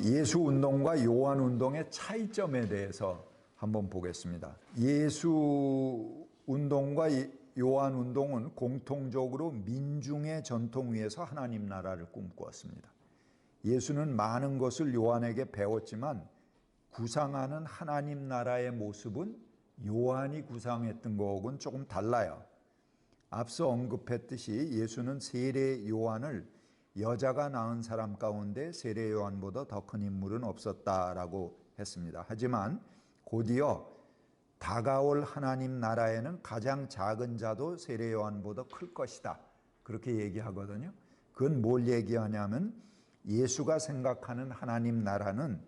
예수 운동과 요한 운동의 차이점에 대해서 한번 보겠습니다. 예수 운동과 요한 운동은 공통적으로 민중의 전통 위에서 하나님 나라를 꿈꾸었습니다. 예수는 많은 것을 요한에게 배웠지만 구상하는 하나님 나라의 모습은 요한이 구상했던 것하고는 조금 달라요. 앞서 언급했듯이 예수는 세례 요한을 여자가 낳은 사람 가운데 세례 요한보다 더 큰 인물은 없었다라고 했습니다. 하지만 곧이어 다가올 하나님 나라에는 가장 작은 자도 세례 요한보다 클 것이다, 그렇게 얘기하거든요. 그건 뭘 얘기하냐면 예수가 생각하는 하나님 나라는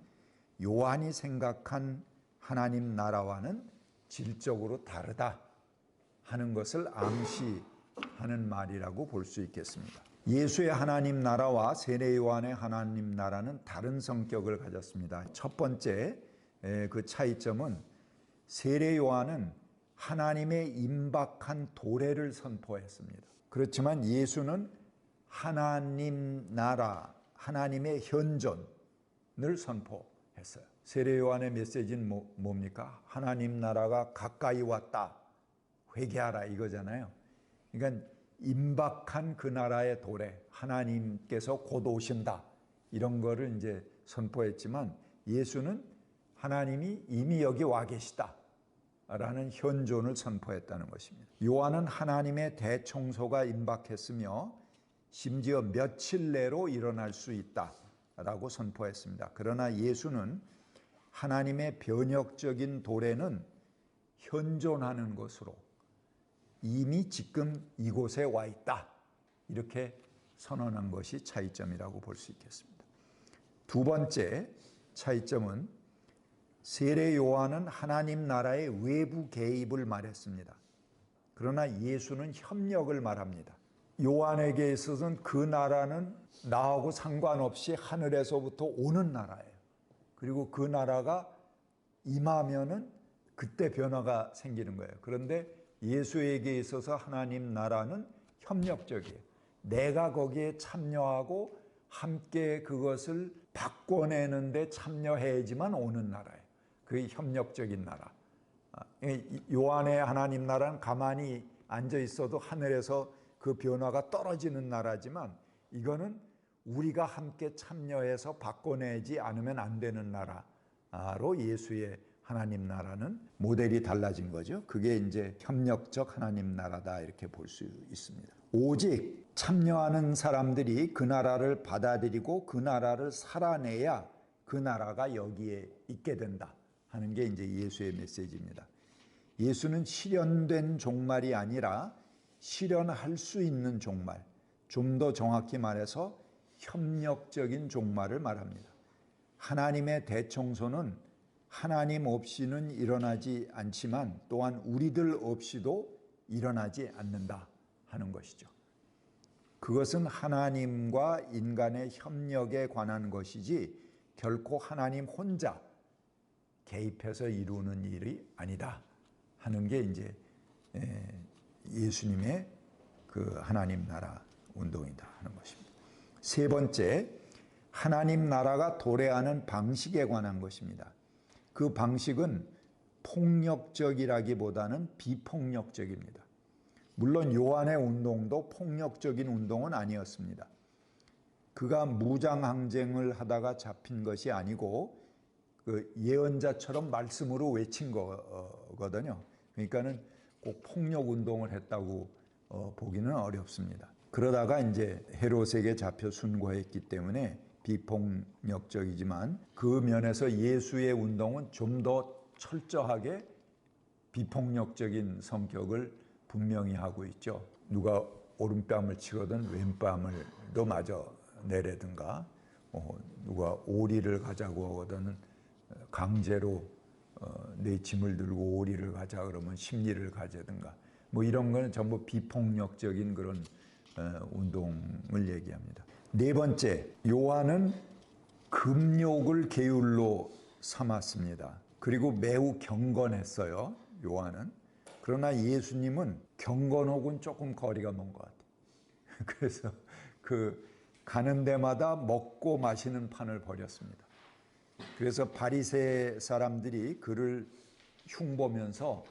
요한이 생각한 하나님 나라와는 질적으로 다르다 하는 것을 암시하는 말이라고 볼 수 있겠습니다. 예수의 하나님 나라와 세례 요한의 하나님 나라는 다른 성격을 가졌습니다. 첫 번째 그 차이점은 세례 요한은 하나님의 임박한 도래를 선포했습니다. 그렇지만 예수는 하나님 나라, 하나님의 현존을 선포했어요. 세례 요한의 메시지는 뭡니까? 하나님 나라가 가까이 왔다, 회개하라, 이거잖아요. 그러니까 임박한 그 나라의 도래, 하나님께서 곧 오신다, 이런 거를 이제 선포했지만 예수는 하나님이 이미 여기 와 계시다 라는 현존을 선포했다는 것입니다. 요한은 하나님의 대청소가 임박했으며 심지어 며칠 내로 일어날 수 있다 라고 선포했습니다. 그러나 예수는 하나님의 변혁적인 도래는 현존하는 것으로 이미 지금 이곳에 와 있다, 이렇게 선언한 것이 차이점이라고 볼 수 있겠습니다. 두 번째 차이점은 세례 요한은 하나님 나라의 외부 개입을 말했습니다. 그러나 예수는 협력을 말합니다. 요한에게 있어서는 그 나라는 나하고 상관없이 하늘에서부터 오는 나라예요. 그리고 그 나라가 임하면은 그때 변화가 생기는 거예요. 그런데 예수에게 있어서 하나님 나라는 협력적이에요. 내가 거기에 참여하고 함께 그것을 바꿔내는데 참여해야지만 오는 나라예요. 그게 협력적인 나라. 요한의 하나님 나라는 가만히 앉아 있어도 하늘에서 그 변화가 떨어지는 나라지만 이거는 우리가 함께 참여해서 바꿔내지 않으면 안 되는 나라로 예수의 하나님 나라는 모델이 달라진 거죠. 그게 이제 협력적 하나님 나라다, 이렇게 볼 수 있습니다. 오직 참여하는 사람들이 그 나라를 받아들이고 그 나라를 살아내야 그 나라가 여기에 있게 된다 하는 게 이제 예수의 메시지입니다. 예수는 실현된 종말이 아니라 실현할 수 있는 종말, 좀 더 정확히 말해서 협력적인 종말을 말합니다. 하나님의 대청소는 하나님 없이는 일어나지 않지만 또한 우리들 없이도 일어나지 않는다 하는 것이죠. 그것은 하나님과 인간의 협력에 관한 것이지 결코 하나님 혼자 개입해서 이루는 일이 아니다 하는 게 이제 예수님의 그 하나님 나라 운동이다 하는 것입니다. 세 번째, 하나님 나라가 도래하는 방식에 관한 것입니다. 그 방식은 폭력적이라기보다는 비폭력적입니다. 물론 요한의 운동도 폭력적인 운동은 아니었습니다. 그가 무장항쟁을 하다가 잡힌 것이 아니고 그 예언자처럼 말씀으로 외친 거거든요. 그러니까는 꼭 폭력 운동을 했다고 보기는 어렵습니다. 그러다가 이제 헤롯에게 잡혀 순교했기 때문에 비폭력적이지만 그 면에서 예수의 운동은 좀 더 철저하게 비폭력적인 성격을 분명히 하고 있죠. 누가 오른뺨을 치거든 왼뺨을도 마저 내려든가, 누가 오리를 가자고 하거든 강제로 내 짐을 들고 오리를 가자 그러면 심리를 가져든가, 뭐 이런 거는 전부 비폭력적인 그런 운동을 얘기합니다. 네 번째, 요한은 금욕을 계율로 삼았습니다. 그리고 매우 경건했어요, 요한은. 그러나 예수님은 경건하고는 조금 거리가 먼 것 같아요. 그래서 그 가는 데마다 먹고 마시는 판을 벌였습니다. 그래서 바리새 사람들이 그를 흉보면서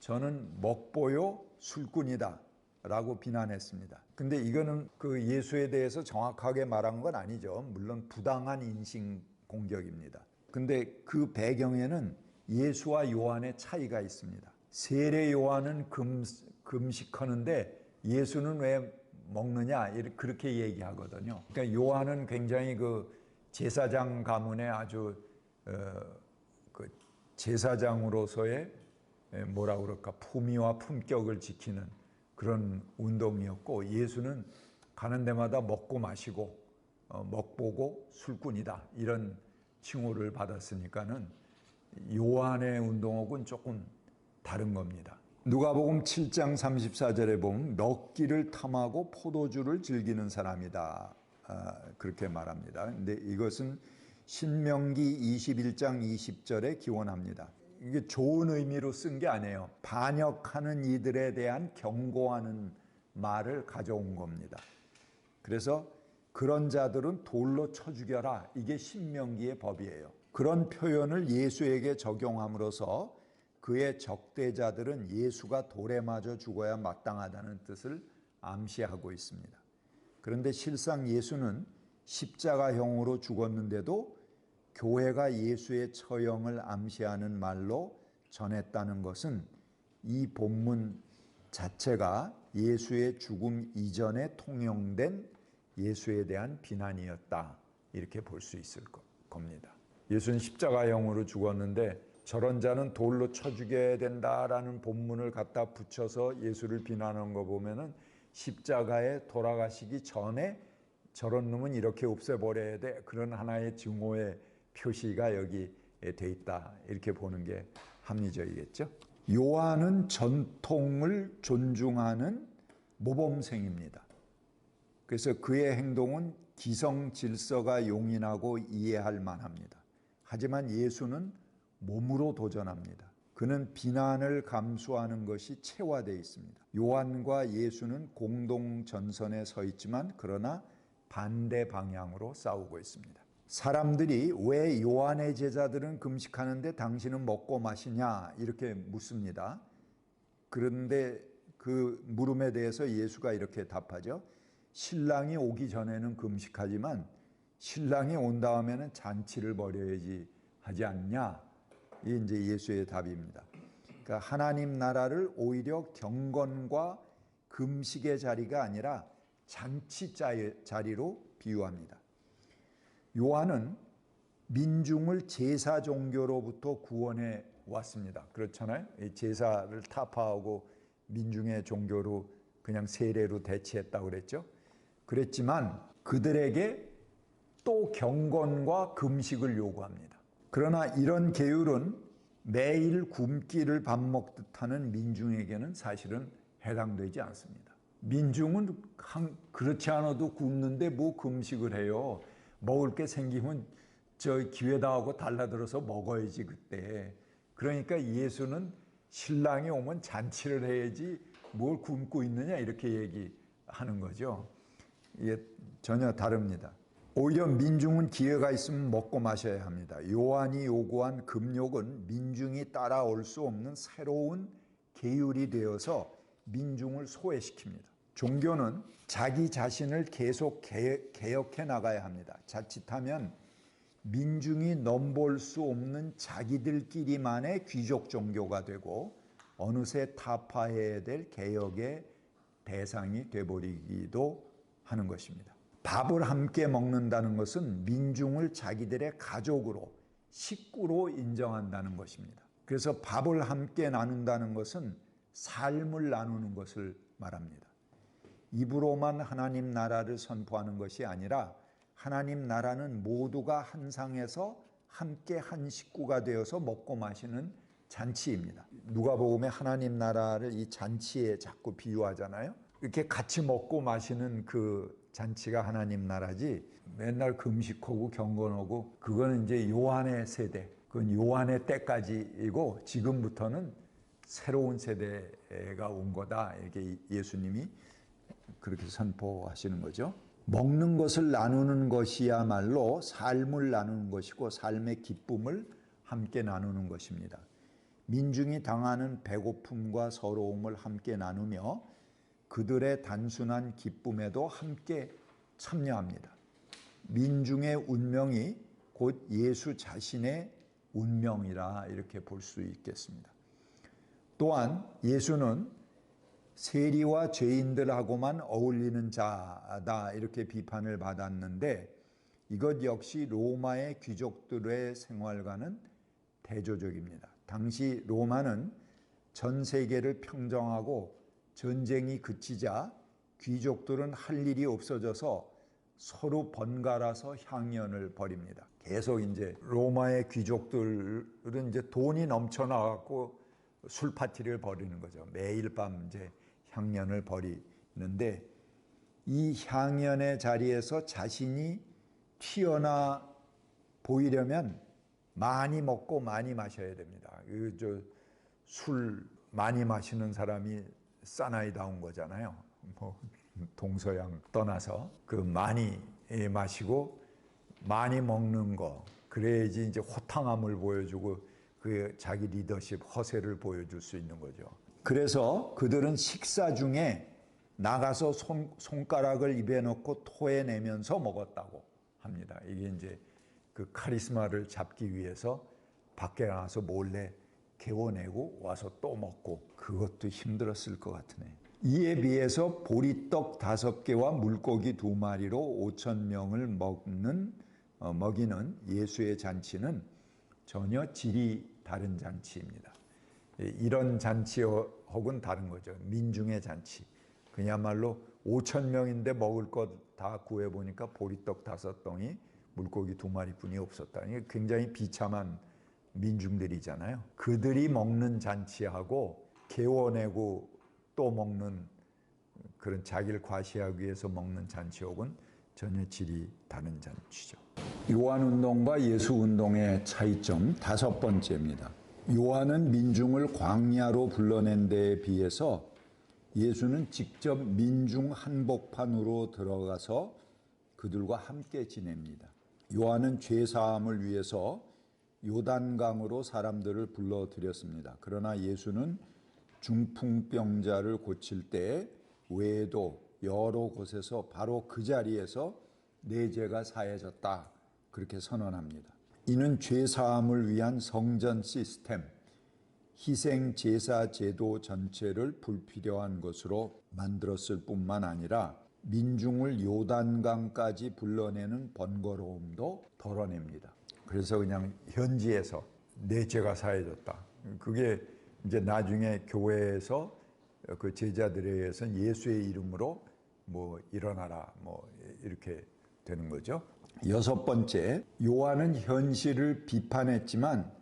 저는 먹보요 술꾼이다 라고 비난했습니다. 근데 이거는 그 예수에 대해서 정확하게 말한 건 아니죠. 물론 부당한 인신 공격입니다. 근데 그 배경에는 예수와 요한의 차이가 있습니다. 세례 요한은 금식하는데 예수는 왜 먹느냐 그렇게 얘기하거든요. 그러니까 요한은 굉장히 그 제사장 가문의 아주 그 제사장으로서의 뭐라 그럴까 품위와 품격을 지키는 그런 운동이었고, 예수는 가는 데마다 먹고 마시고 먹보고 술꾼이다 이런 칭호를 받았으니까는 요한의 운동하고는 조금 다른 겁니다. 누가복음 7장 34절에 보면 먹기를 탐하고 포도주를 즐기는 사람이다 그렇게 말합니다. 근데 이것은 신명기 21장 20절에 기원합니다. 이게 좋은 의미로 쓴 게 아니에요. 반역하는 이들에 대한 경고하는 말을 가져온 겁니다. 그래서 그런 자들은 돌로 쳐 죽여라. 이게 신명기의 법이에요. 그런 표현을 예수에게 적용함으로써 그의 적대자들은 예수가 돌에 맞아 죽어야 마땅하다는 뜻을 암시하고 있습니다. 그런데 실상 예수는 십자가형으로 죽었는데도 교회가 예수의 처형을 암시하는 말로 전했다는 것은 이 본문 자체가 예수의 죽음 이전에 통용된 예수에 대한 비난이었다 이렇게 볼 수 있을 겁니다. 예수는 십자가형으로 죽었는데 저런 자는 돌로 쳐 죽여야 된다라는 본문을 갖다 붙여서 예수를 비난한 거 보면은 십자가에 돌아가시기 전에 저런 놈은 이렇게 없애버려야 돼 그런 하나의 증오의 표시가 여기 돼 있다 이렇게 보는 게 합리적이겠죠. 요한은 전통을 존중하는 모범생입니다. 그래서 그의 행동은 기성 질서가 용인하고 이해할 만합니다. 하지만 예수는 몸으로 도전합니다. 그는 비난을 감수하는 것이 체화되어 있습니다. 요한과 예수는 공동 전선에 서 있지만 그러나 반대 방향으로 싸우고 있습니다. 사람들이 왜 요한의 제자들은 금식하는데 당신은 먹고 마시냐 이렇게 묻습니다. 그런데 그 물음에 대해서 예수가 이렇게 답하죠. 신랑이 오기 전에는 금식하지만 신랑이 온 다음에는 잔치를 벌여야지 하지 않냐. 이게 이제 예수의 답입니다. 그러니까 하나님 나라를 오히려 경건과 금식의 자리가 아니라 잔치 자리로 비유합니다. 요한은 민중을 제사 종교로부터 구원해 왔습니다. 그렇잖아요. 제사를 타파하고 민중의 종교로 그냥 세례로 대체했다고 그랬죠. 그랬지만 그들에게 또 경건과 금식을 요구합니다. 그러나 이런 계율은 매일 굶기를 밥 먹듯 하는 민중에게는 사실은 해당되지 않습니다. 민중은 그렇지 않아도 굶는데 뭐 금식을 해요. 먹을 게 생기면 저 기회다 하고 달라들어서 먹어야지 그때. 그러니까 예수는 신랑이 오면 잔치를 해야지 뭘 굶고 있느냐 이렇게 얘기하는 거죠. 이게 전혀 다릅니다. 오히려 민중은 기회가 있으면 먹고 마셔야 합니다. 요한이 요구한 금욕은 민중이 따라올 수 없는 새로운 계율이 되어서 민중을 소외시킵니다. 종교는 자기 자신을 계속 개혁해 나가야 합니다. 자칫하면 민중이 넘볼 수 없는 자기들끼리만의 귀족 종교가 되고 어느새 타파해야 될 개혁의 대상이 되어버리기도 하는 것입니다. 밥을 함께 먹는다는 것은 민중을 자기들의 가족으로, 식구로 인정한다는 것입니다. 그래서 밥을 함께 나눈다는 것은 삶을 나누는 것을 말합니다. 입으로만 하나님 나라를 선포하는 것이 아니라 하나님 나라는 모두가 한 상에서 함께 한 식구가 되어서 먹고 마시는 잔치입니다. 누가복음에 하나님 나라를 이 잔치에 자꾸 비유하잖아요. 이렇게 같이 먹고 마시는 그 잔치가 하나님 나라지 맨날 금식하고 경건하고 그거는 이제 요한의 세대, 그건 요한의 때까지이고 지금부터는 새로운 세대가 온 거다. 이렇게 예수님이 그렇게 선포하시는 거죠. 먹는 것을 나누는 것이야말로 삶을 나누는 것이고 삶의 기쁨을 함께 나누는 것입니다. 민중이 당하는 배고픔과 서러움을 함께 나누며 그들의 단순한 기쁨에도 함께 참여합니다. 민중의 운명이 곧 예수 자신의 운명이라 이렇게 볼 수 있겠습니다. 또한 예수는 세리와 죄인들하고만 어울리는 자다 이렇게 비판을 받았는데 이것 역시 로마의 귀족들의 생활과는 대조적입니다. 당시 로마는 전 세계를 평정하고 전쟁이 그치자 귀족들은 할 일이 없어져서 서로 번갈아서 향연을 벌입니다. 계속 이제 로마의 귀족들은 이제 돈이 넘쳐나갖고 술 파티를 벌이는 거죠. 매일 밤 이제 향연을 벌이는데 이 향연의 자리에서 자신이 튀어나 보이려면 많이 먹고 많이 마셔야 됩니다. 술 많이 마시는 사람이 사나이다운 거잖아요. 뭐 동서양 떠나서 그 많이 마시고 많이 먹는 거 그래야지 이제 호탕함을 보여주고 그 자기 리더십 허세를 보여줄 수 있는 거죠. 그래서 그들은 식사 중에 나가서 손가락을 입에 넣고 토해내면서 먹었다고 합니다. 이게 이제 그 카리스마를 잡기 위해서 밖에 나가서 몰래 개워내고 와서 또 먹고 그것도 힘들었을 것 같으네. 이에 비해서 보리떡 5개와 물고기 2마리로 5,000명을 먹이는 예수의 잔치는 전혀 질이 다른 잔치입니다. 이런 잔치하고는 다른 거죠. 민중의 잔치. 그야말로 5,000명인데 먹을 것 다 구해보니까 보리떡 5덩이, 물고기 2마리뿐이 없었다. 이게 굉장히 비참한 민중들이잖아요. 그들이 먹는 잔치하고 개워내고 또 먹는 그런 자기를 과시하기 위해서 먹는 잔치하고는 전혀 질이 다른 잔치죠. 요한운동과 예수운동의 차이점 5번째입니다. 요한은 민중을 광야로 불러낸 데에 비해서 예수는 직접 민중 한복판으로 들어가서 그들과 함께 지냅니다. 요한은 죄사함을 위해서 요단강으로 사람들을 불러들였습니다. 그러나 예수는 중풍병자를 고칠 때 외에도 여러 곳에서 바로 그 자리에서 내 죄가 사해졌다 그렇게 선언합니다. 이는 죄사함을 위한 성전 시스템, 희생 제사 제도 전체를 불필요한 것으로 만들었을 뿐만 아니라 민중을 요단강까지 불러내는 번거로움도 덜어냅니다. 그래서 그냥 현지에서 내 죄가 사해졌다. 그게 이제 나중에 교회에서 그 제자들에 의해서 예수의 이름으로 뭐 일어나라 뭐 이렇게 되는 거죠. 6번째, 요한은 현실을 비판했지만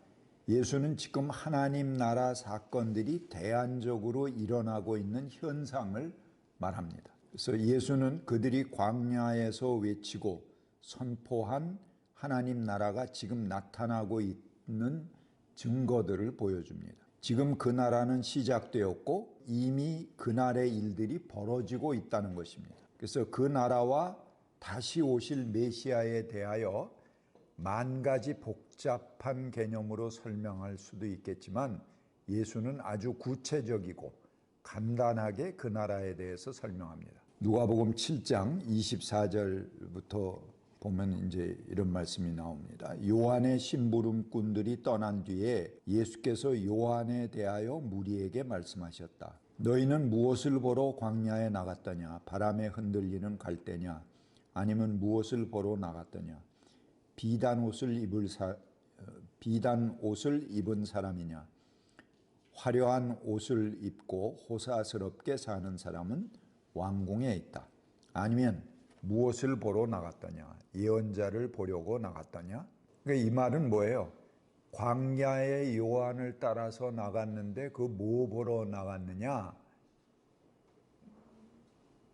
예수는 지금 하나님 나라 사건들이 대안적으로 일어나고 있는 현상을 말합니다. 그래서 예수는 그들이 광야에서 외치고 선포한 하나님 나라가 지금 나타나고 있는 증거들을 보여줍니다. 지금 그 나라는 시작되었고 이미 그날의 일들이 벌어지고 있다는 것입니다. 그래서 그 나라와 다시 오실 메시아에 대하여 10,000가지 복잡한 개념으로 설명할 수도 있겠지만 예수는 아주 구체적이고 간단하게 그 나라에 대해서 설명합니다. 누가복음 7장 24절부터 보면 이제 이런 말씀이 나옵니다. 요한의 심부름꾼들이 떠난 뒤에 예수께서 요한에 대하여 무리에게 말씀하셨다. 너희는 무엇을 보러 광야에 나갔더냐? 바람에 흔들리는 갈대냐? 아니면 무엇을 보러 나갔더냐? 비단 옷을 입은 사람이냐? 화려한 옷을 입고 호사스럽게 사는 사람은 왕궁에 있다. 아니면 무엇을 보러 나갔더냐? 예언자를 보려고 나갔더냐? 그러니까 이 말은 뭐예요? 광야의 요한을 따라서 나갔는데 그 뭐 보러 나갔느냐?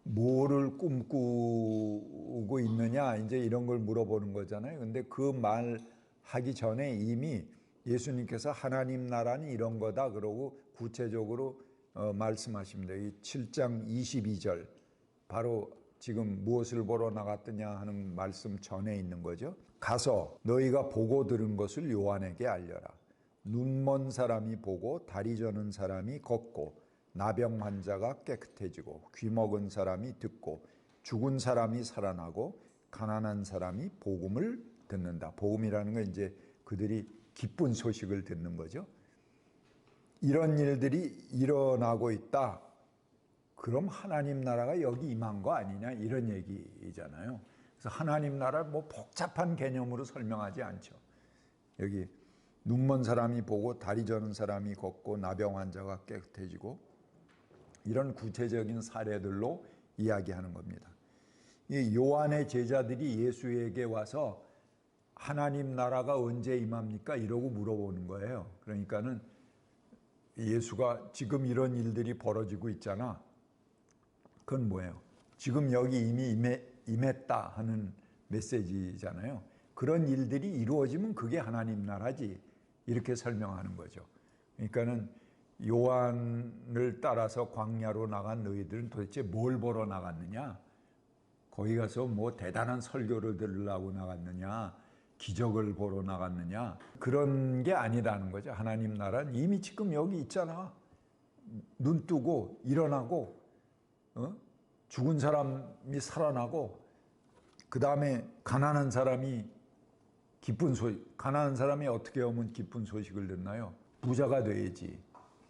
뭐를 꿈꾸고 있느냐? 이제 이런 걸 물어보는 거잖아요. 근데 그 말 하기 전에 이미 예수님께서 하나님 나라는 이런 거다 그러고 구체적으로 말씀하십니다. 이 7장 22절 바로 지금 무엇을 보러 나갔느냐 하는 말씀 전에 있는 거죠. 가서 너희가 보고 들은 것을 요한에게 알려라. 눈먼 사람이 보고 다리 저는 사람이 걷고 나병 환자가 깨끗해지고 귀 먹은 사람이 듣고 죽은 사람이 살아나고 가난한 사람이 복음을 듣는다. 복음이라는 건 이제 그들이 기쁜 소식을 듣는 거죠. 이런 일들이 일어나고 있다. 그럼 하나님 나라가 여기 임한 거 아니냐 이런 얘기잖아요. 그래서 하나님 나라를 뭐 복잡한 개념으로 설명하지 않죠. 여기 눈먼 사람이 보고 다리 저는 사람이 걷고 나병 환자가 깨끗해지고 이런 구체적인 사례들로 이야기하는 겁니다. 이 요한의 제자들이 예수에게 와서 하나님 나라가 언제 임합니까? 이러고 물어보는 거예요. 그러니까는 예수가 지금 이런 일들이 벌어지고 있잖아. 그건 뭐예요? 지금 여기 이미 임했다 하는 메시지잖아요. 그런 일들이 이루어지면 그게 하나님 나라지. 이렇게 설명하는 거죠. 그러니까는 요한을 따라서 광야로 나간 너희들은 도대체 뭘 보러 나갔느냐? 거기 가서 뭐 대단한 설교를 들으려고 나갔느냐? 기적을 보러 나갔느냐? 그런 게 아니라는 거죠. 하나님 나라는 이미 지금 여기 있잖아. 눈 뜨고 일어나고 죽은 사람이 살아나고 그 다음에 가난한 사람이 기쁜 소식, 가난한 사람이 어떻게 하면 기쁜 소식을 듣나요? 부자가 돼야지.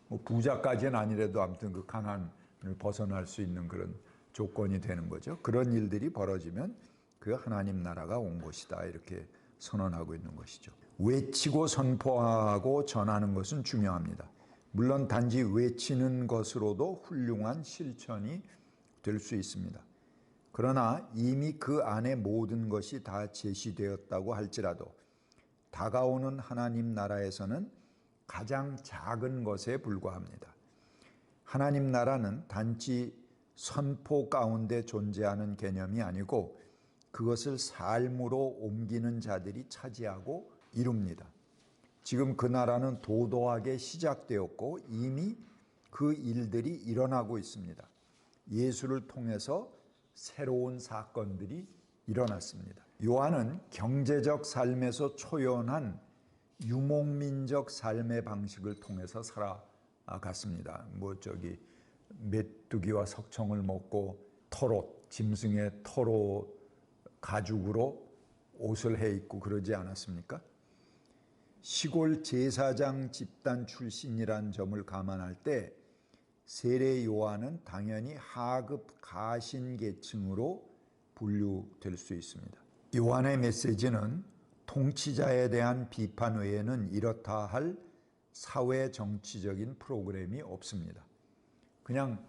뭐 부자까지는 아니라도 아무튼 그 가난을 벗어날 수 있는 그런 조건이 되는 거죠. 그런 일들이 벌어지면 그 하나님 나라가 온 것이다. 이렇게 선언하고 있는 것이죠. 외치고 선포하고 전하는 것은 중요합니다. 물론 단지 외치는 것으로도 훌륭한 실천이 될 수 있습니다. 그러나 이미 그 안에 모든 것이 다 제시되었다고 할지라도 다가오는 하나님 나라에서는 가장 작은 것에 불과합니다. 하나님 나라는 단지 선포 가운데 존재하는 개념이 아니고 그것을 삶으로 옮기는 자들이 차지하고 이룹니다. 지금 그 나라는 도도하게 시작되었고 이미 그 일들이 일어나고 있습니다. 예수를 통해서 새로운 사건들이 일어났습니다. 요한은 경제적 삶에서 초연한 유목민적 삶의 방식을 통해서 살아갔습니다. 메뚜기와 석청을 먹고 털옷, 짐승의 털옷 가죽으로 옷을 해 입고 그러지 않았습니까? 시골 제사장 집단 출신이란 점을 감안할 때 세례 요한은 당연히 하급 가신 계층으로 분류될 수 있습니다. 요한의 메시지는 통치자에 대한 비판 외에는 이렇다 할 사회 정치적인 프로그램이 없습니다. 그냥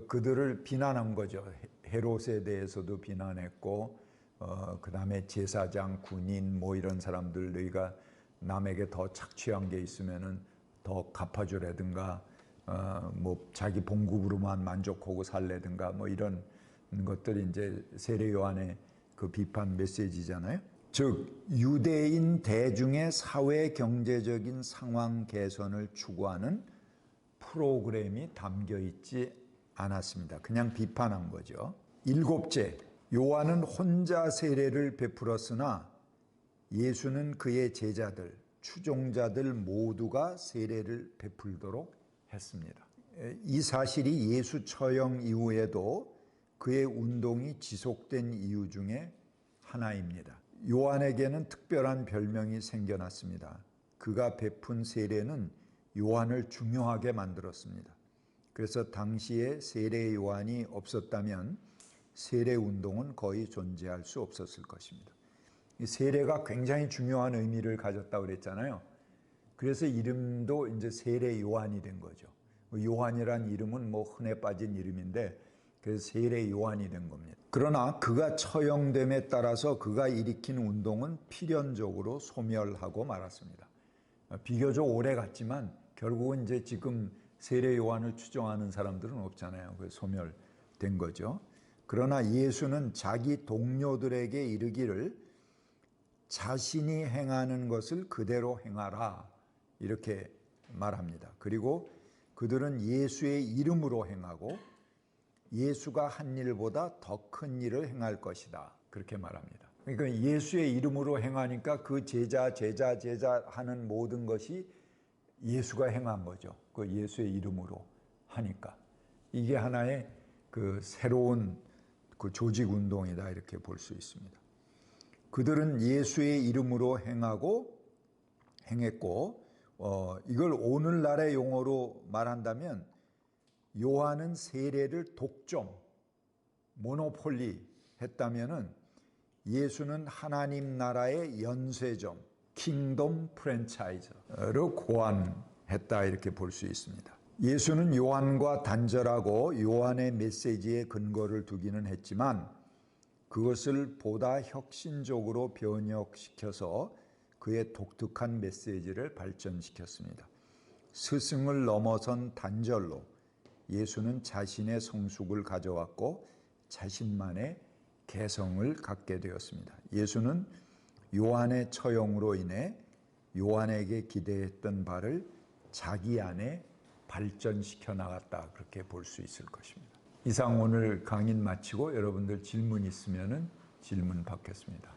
그들을 비난한 거죠. 헤롯에 대해서도 비난했고 그 다음에 제사장, 군인 뭐 이런 사람들 너희가 남에게 더 착취한 게 있으면은 더 갚아주라든가 뭐 자기 봉급으로만 만족하고 살래든가 뭐 이런 것들이 이제 세례 요한의 그 비판 메시지잖아요. 즉 유대인 대중의 사회 경제적인 상황 개선을 추구하는 프로그램이 담겨 있지 않았습니다. 그냥 비판한 거죠. 일곱째, 요한은 혼자 세례를 베풀었으나 예수는 그의 제자들, 추종자들 모두가 세례를 베풀도록 했습니다. 이 사실이 예수 처형 이후에도 그의 운동이 지속된 이유 중에 하나입니다. 요한에게는 특별한 별명이 생겨났습니다. 그가 베푼 세례는 요한을 중요하게 만들었습니다. 그래서 당시에 세례 요한이 없었다면 세례 운동은 거의 존재할 수 없었을 것입니다. 이 세례가 굉장히 중요한 의미를 가졌다고 그랬잖아요. 그래서 이름도 이제 세례 요한이 된 거죠. 요한이란 이름은 뭐 흔해 빠진 이름인데 그래서 세례 요한이 된 겁니다. 그러나 그가 처형됨에 따라서 그가 일으킨 운동은 필연적으로 소멸하고 말았습니다. 비교적 오래 갔지만 결국은 이제 지금 세례 요한을 추종하는 사람들은 없잖아요. 그래서 소멸된 거죠. 그러나 예수는 자기 동료들에게 이르기를 자신이 행하는 것을 그대로 행하라 이렇게 말합니다. 그리고 그들은 예수의 이름으로 행하고 예수가 한 일보다 더 큰 일을 행할 것이다. 그렇게 말합니다. 그러니까 예수의 이름으로 행하니까 그 제자 하는 모든 것이 예수가 행한 거죠. 그 예수의 이름으로 하니까. 이게 하나의 그 새로운 그 조직 운동이다 이렇게 볼 수 있습니다. 그들은 예수의 이름으로 행했고 이걸 오늘날의 용어로 말한다면 요한은 세례를 독점, 모노폴리 했다면은 예수는 하나님 나라의 연쇄점, 킹덤 프랜차이즈로 고안했다 이렇게 볼 수 있습니다. 예수는 요한과 단절하고 요한의 메시지에 근거를 두기는 했지만 그것을 보다 혁신적으로 변혁시켜서 그의 독특한 메시지를 발전시켰습니다. 스승을 넘어선 단절로 예수는 자신의 성숙을 가져왔고 자신만의 개성을 갖게 되었습니다. 예수는 요한의 처형으로 인해 요한에게 기대했던 바를 자기 안에 발전시켜 나갔다 그렇게 볼 수 있을 것입니다. 이상 오늘 강의 마치고 여러분들 질문 있으면 질문 받겠습니다.